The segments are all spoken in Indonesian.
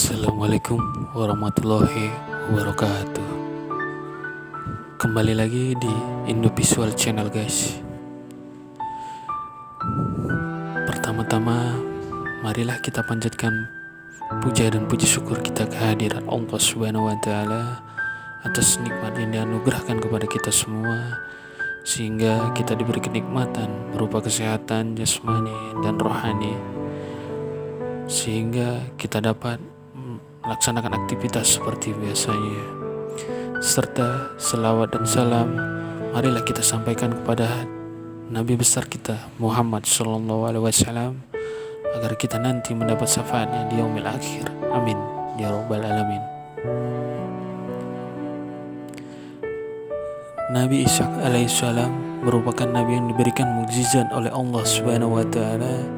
Assalamualaikum warahmatullahi wabarakatuh. Kembali lagi di Indovisual Channel guys. Pertama-tama, marilah kita panjatkan puja dan puji syukur kita kehadiran Allah Subhanahu wa Ta'ala atas nikmat yang dianugerahkan kepada kita semua, sehingga kita diberi kenikmatan berupa kesehatan jasmani dan rohani, sehingga kita dapat melaksanakan aktivitas seperti biasanya. Serta selawat dan salam marilah kita sampaikan kepada Nabi besar kita Muhammad SAW, agar kita nanti mendapat syafaatnya di yaumil akhir. Amin ya rabbal alamin. Nabi Ishaq alaihissalam merupakan nabi yang diberikan mukjizat oleh Allah Subhanahu wa Ta'ala.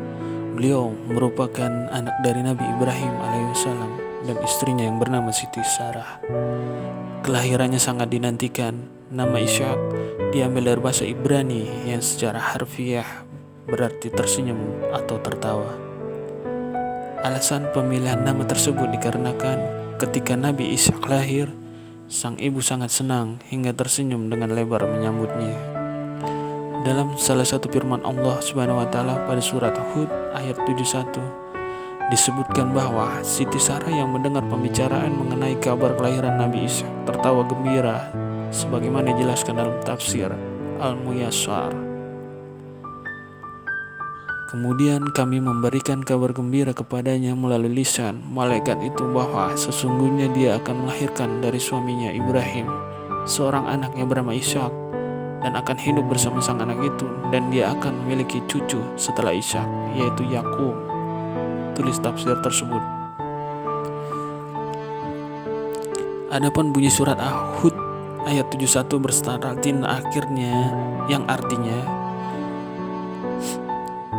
Beliau merupakan anak dari Nabi Ibrahim alaihissalam dan istrinya yang bernama Siti Sarah. Kelahirannya sangat dinantikan. Nama Ishaq diambil dari bahasa Ibrani yang secara harfiah berarti tersenyum atau tertawa. Alasan pemilihan nama tersebut dikarenakan ketika Nabi Ishaq lahir, sang ibu sangat senang hingga tersenyum dengan lebar menyambutnya. Dalam salah satu firman Allah Subhanahu wa Ta'ala pada surat Hud ayat 71 disebutkan bahwa Siti Sarah yang mendengar pembicaraan mengenai kabar kelahiran Nabi Ishaq tertawa gembira, sebagaimana dijelaskan dalam tafsir Al-Muyassar. Kemudian kami memberikan kabar gembira kepadanya melalui lisan malaikat itu bahwa sesungguhnya dia akan melahirkan dari suaminya Ibrahim seorang anak yang bernama Ishaq, dan akan hidup bersama sang anak itu, dan dia akan memiliki cucu setelah Ishaq, yaitu Yakub. Tulis tafsir tersebut. Adapun bunyi surat Hud ayat 71 berstaratin akhirnya, yang artinya,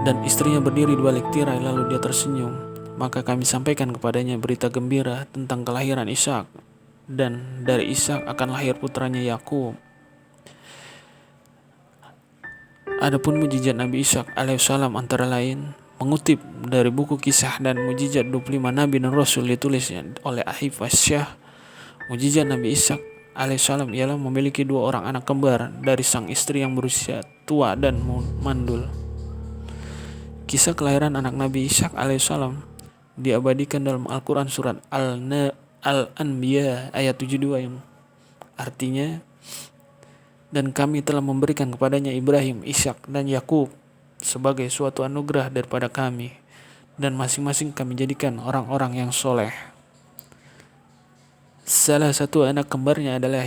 dan istrinya berdiri di balik tirai lalu dia tersenyum, maka kami sampaikan kepadanya berita gembira tentang kelahiran Ishaq, dan dari Ishaq akan lahir putranya Yakub. Adapun mukjizat Nabi Ishaq alaihissalam antara lain mengutip dari buku Kisah dan Mukjizat 25 Nabi dan Rasul ditulisnya oleh Ahif Wasyah. Mukjizat Nabi Ishaq alaihissalam ialah memiliki 2 orang anak kembar dari sang istri yang berusia tua dan mandul. Kisah kelahiran anak Nabi Ishaq alaihissalam diabadikan dalam Al-Quran surat Al-Anbiya ayat 72 yang artinya, dan kami telah memberikan kepadanya Ibrahim, Ishaq dan Yakub sebagai suatu anugerah daripada kami, dan masing-masing kami jadikan orang-orang yang soleh. Salah satu anak kembarnya adalah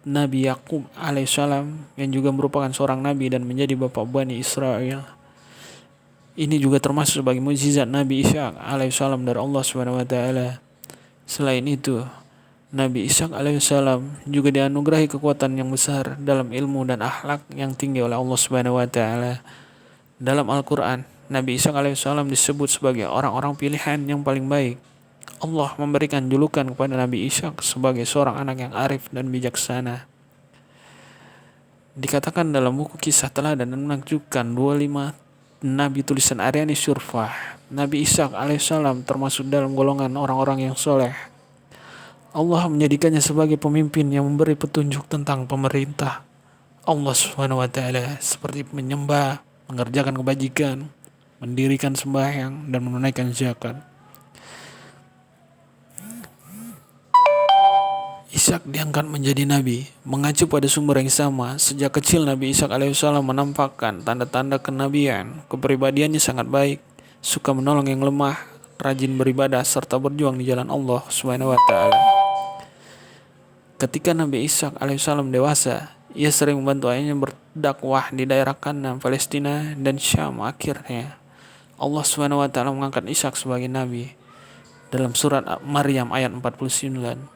Nabi Yakub alaihissalam, yang juga merupakan seorang nabi dan menjadi bapak Bani Israel. Ini juga termasuk sebagai mukjizat Nabi Ishaq alaihissalam dari Allah Subhanahu wa Ta'ala. Selain itu, Nabi Ishaq alaihissalam juga dianugerahi kekuatan yang besar dalam ilmu dan akhlak yang tinggi oleh Allah Subhanahu wa Ta'ala. Dalam Al-Quran, Nabi Ishaq alaihissalam disebut sebagai orang-orang pilihan yang paling baik. Allah memberikan julukan kepada Nabi Ishaq sebagai seorang anak yang arif dan bijaksana. Dikatakan dalam buku Kisah Teladan dan Menakjubkan 25 Nabi tulisan Aryani Syurfah, Nabi Ishaq alaihissalam termasuk dalam golongan orang-orang yang soleh. Allah menjadikannya sebagai pemimpin yang memberi petunjuk tentang pemerintah Allah Subhanahu wa Ta'ala, seperti menyembah, mengerjakan kebajikan, mendirikan sembahyang, dan menunaikan zakat. Ishaq diangkat menjadi nabi mengacu pada sumber yang sama. Sejak kecil Nabi Ishaq alaihissalam menampakkan tanda-tanda kenabian. Kepribadiannya sangat baik, suka menolong yang lemah, rajin beribadah, serta berjuang di jalan Allah Subhanahu wa Ta'ala. Ketika Nabi Ishaq alaihissalam dewasa, ia sering membantu ayahnya berdakwah di daerah Kanan, Palestina, dan Syam. Akhirnya Allah Subhanahu wa Ta'ala mengangkat Ishaq sebagai nabi dalam surat Maryam ayat 49,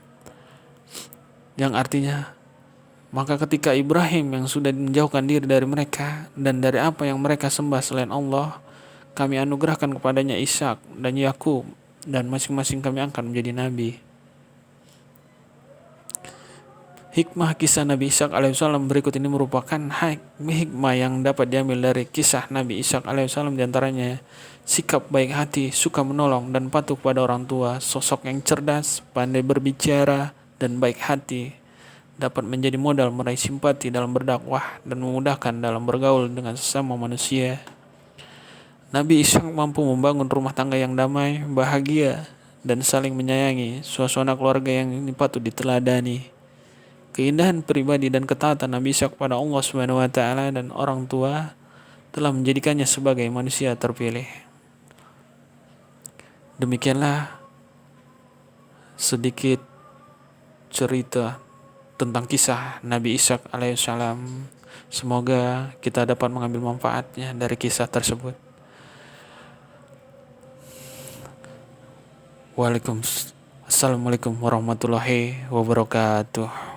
yang artinya, maka ketika Ibrahim yang sudah menjauhkan diri dari mereka dan dari apa yang mereka sembah selain Allah, kami anugerahkan kepadanya Ishaq dan Yakub, dan masing-masing kami angkat menjadi nabi. Hikmah kisah Nabi Ishak alaihissalam berikut ini merupakan hikmah yang dapat diambil dari kisah Nabi Ishak alaihissalam, diantaranya sikap baik hati, suka menolong dan patuh pada orang tua, sosok yang cerdas, pandai berbicara, dan baik hati dapat menjadi modal meraih simpati dalam berdakwah dan memudahkan dalam bergaul dengan sesama manusia. Nabi Ishak mampu membangun rumah tangga yang damai, bahagia, dan saling menyayangi, suasana keluarga yang ini patut diteladani. Keindahan pribadi dan ketaatan Nabi Ishak pada Allah Subhanahu wa taala dan orang tua telah menjadikannya sebagai manusia terpilih. Demikianlah sedikit cerita tentang kisah Nabi Ishak alaihissalam. Semoga kita dapat mengambil manfaatnya dari kisah tersebut. Assalamualaikum warahmatullahi wabarakatuh.